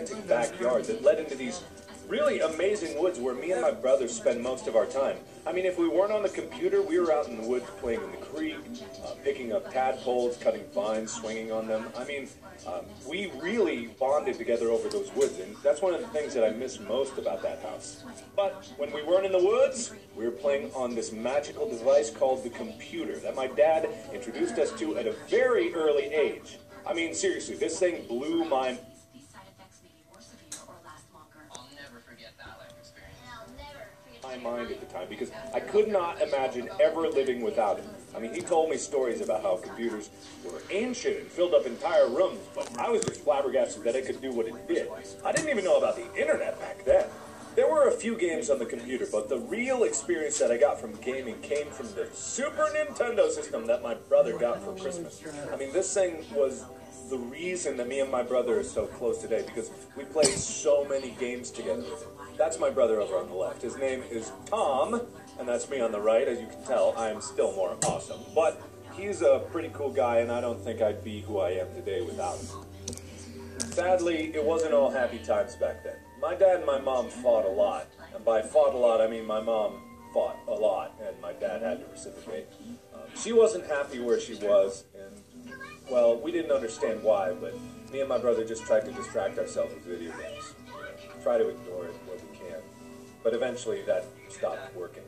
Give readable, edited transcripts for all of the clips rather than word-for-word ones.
gigantic backyard that led into these really amazing woods where me and my brothers spend most of our time. I mean, if we weren't on the computer, we were out in the woods playing in the creek, picking up tadpoles, cutting vines, swinging on them. I mean, we really bonded together over those woods, and that's one of the things that I miss most about that house. But when we weren't in the woods, we were playing on this magical device called the computer that my dad introduced us to at a very early age. I mean, seriously, this thing blew my mind at the time because I could not imagine ever living without it. I mean, he told me stories about how computers were ancient and filled up entire rooms, but I was just flabbergasted that it could do what it did. I didn't even know about the internet back then. There were a few games on the computer, but the real experience that I got from gaming came from the Super Nintendo system that my brother got for Christmas. I mean, this thing was the reason that me and my brother are so close today, because we played so many games together with him. That's my brother over on the left. His name is Tom, and that's me on the right. As you can tell, I am still more awesome. But he's a pretty cool guy, and I don't think I'd be who I am today without him. Sadly, it wasn't all happy times back then. My dad and my mom fought a lot. And by fought a lot, I mean my mom fought a lot, and my dad had to reciprocate. She wasn't happy where she was, and, well, we didn't understand why, but me and my brother just tried to distract ourselves with video games. Try to ignore it where we can. But eventually that stopped working.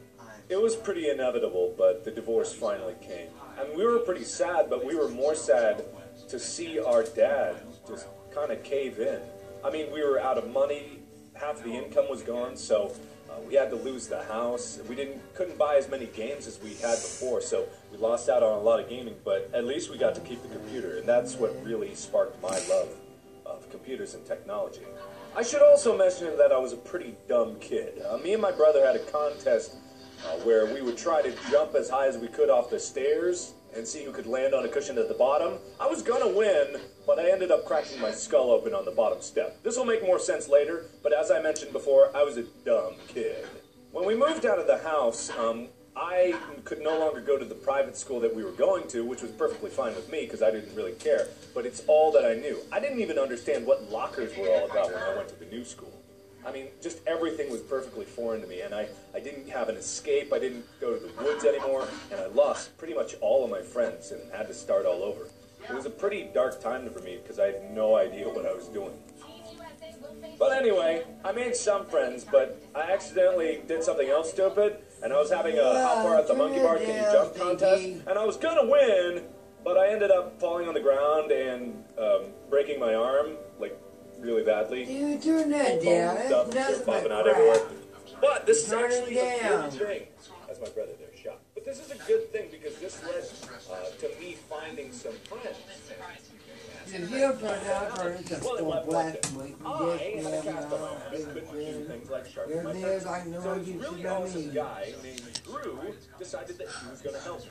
It was pretty inevitable, but the divorce finally came. And we were pretty sad, but we were more sad to see our dad just kind of cave in. I mean, we were out of money, half the income was gone, so we had to lose the house. We couldn't buy as many games as we had before, so we lost out on a lot of gaming, but at least we got to keep the computer, and that's what really sparked my love of computers and technology. I should also mention that I was a pretty dumb kid. Me and my brother had a contest where we would try to jump as high as we could off the stairs and see who could land on a cushion at the bottom. I was gonna win, but I ended up cracking my skull open on the bottom step. This will make more sense later, but as I mentioned before, I was a dumb kid. When we moved out of the house, I could no longer go to the private school that we were going to, which was perfectly fine with me because I didn't really care, but it's all that I knew. I didn't even understand what lockers were all about when I went to the new school. I mean, just everything was perfectly foreign to me, and I didn't have an escape, I didn't go to the woods anymore, and I lost pretty much all of my friends and had to start all over. It was a pretty dark time for me because I had no idea what I was doing. But anyway, I made some friends, but I accidentally did something else stupid, and I was having a how far at the monkey bar can you jump contest, and I was gonna win, but I ended up falling on the ground and breaking my arm, like, really badly. You turn that down. That's popping out everywhere. But this is actually a good thing. That's my brother there, shot. But this is a good thing because this led to me finding some friends. If you turn out for instance, last week, I had a cast on my arm. I couldn't do things like sharpen my pencil. So this really awesome guy named Drew decided that he was going to help me.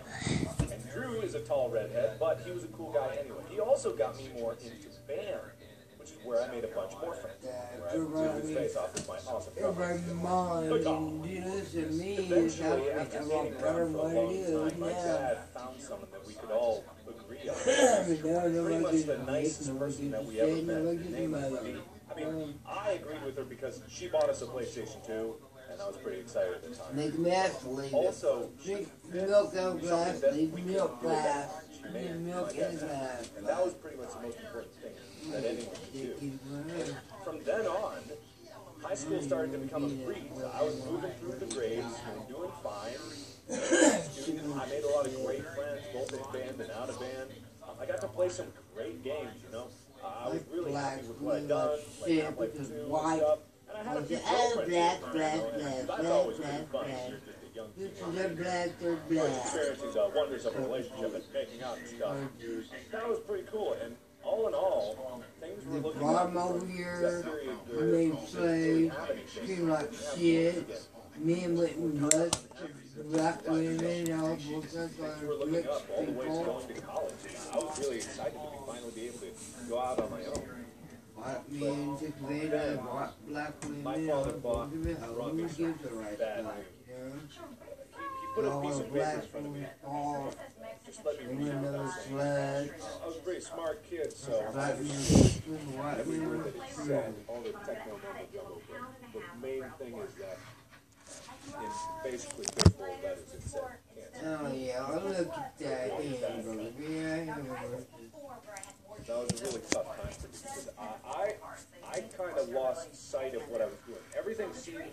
And Drew is a tall redhead, but he was a cool guy anyway. He also got me more into band, which is where I made a bunch more friends. Where I blew his face off with my awesome Eventually, after meeting around for a long time, my dad found someone that we could all agree on. Pretty much the nicest person that we ever met. Her name was Marie. I mean, I agreed with her because she bought us a PlayStation 2, and I was pretty excited at the time. Make math leave. Also, drink milk out of glass, leave milk glass. Milk in glass. And that was pretty much the most important thing that anyone could do. And from then on, high school started to become a breeze. I was moving through the grades and doing fine. I made a lot of great friends, both in band and out of band. I got to play some great games, you know. I was really happy with what I'd done, like Half-Life 2 and stuff. And I had a few girlfriends. That's always really fun. You're just a young experiencing the wonders of a relationship and making out and stuff. That was pretty cool, and all in all, things were looking like over here, I made plays, seemed like shit. Men went and left black women, all things were looking up all the way to going to college. I was really excited to finally be able to go out on my own. White men took advantage of black women. My father bought drugs bad news. He put a piece of paper in front of me. just let me read Windows, what I was saying. flags, I was a pretty smart kid, so I black understood and white every word mirror, that it said, all the techno mumbo jumbo. But the main thing is that in basically big bold letters it said cancer. Oh yeah, I look at that hamburger. Yeah, hamburger. That was a really tough time for me because I kind of lost sight of what I was doing. Everything seemed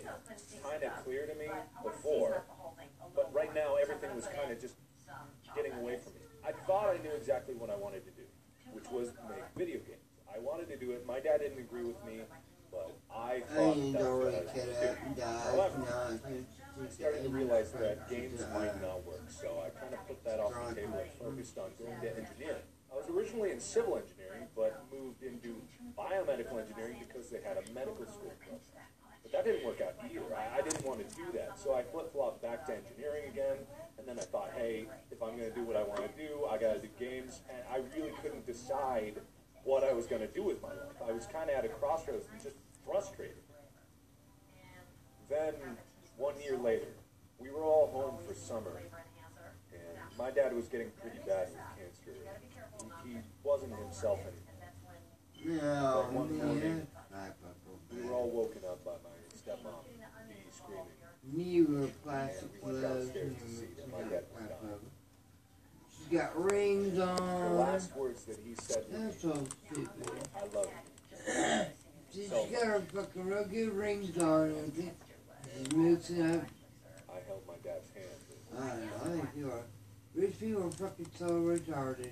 kind of clear to me before, but right now everything was kind of just getting away from me. I thought I knew exactly what I wanted to do, which was make video games. I wanted to do it. My dad didn't agree with me, but I thought that's what I was going to do. However, I started to realize that games might not work, so I kind of put that off the table and focused on going to engineering. I was originally in civil engineering, but moved into biomedical engineering because they had a medical school program. But that didn't work out either. I didn't want to do that, so I flip-flopped back to engineering again, and then I thought, hey, if I'm going to do what I want to do, I got to do games, and I really couldn't decide what I was going to do with my life. I was kind of at a crossroads and just frustrated. Then, 1 year later, we were all home for summer, and my dad was getting pretty bad with cancer. He wasn't himself anymore. No, But one morning, man. we were all woken up by my stepmom, Dee, screaming. Newer plastic And we went gloves. downstairs to see that my dad was dying. She's got rings The on. last words that he said to me, That's so stupid. I love you. She's got her fucking real good rings on and she's mixing up. I held my dad's hand. I don't know, I think you are. Rich people are fucking so retarded.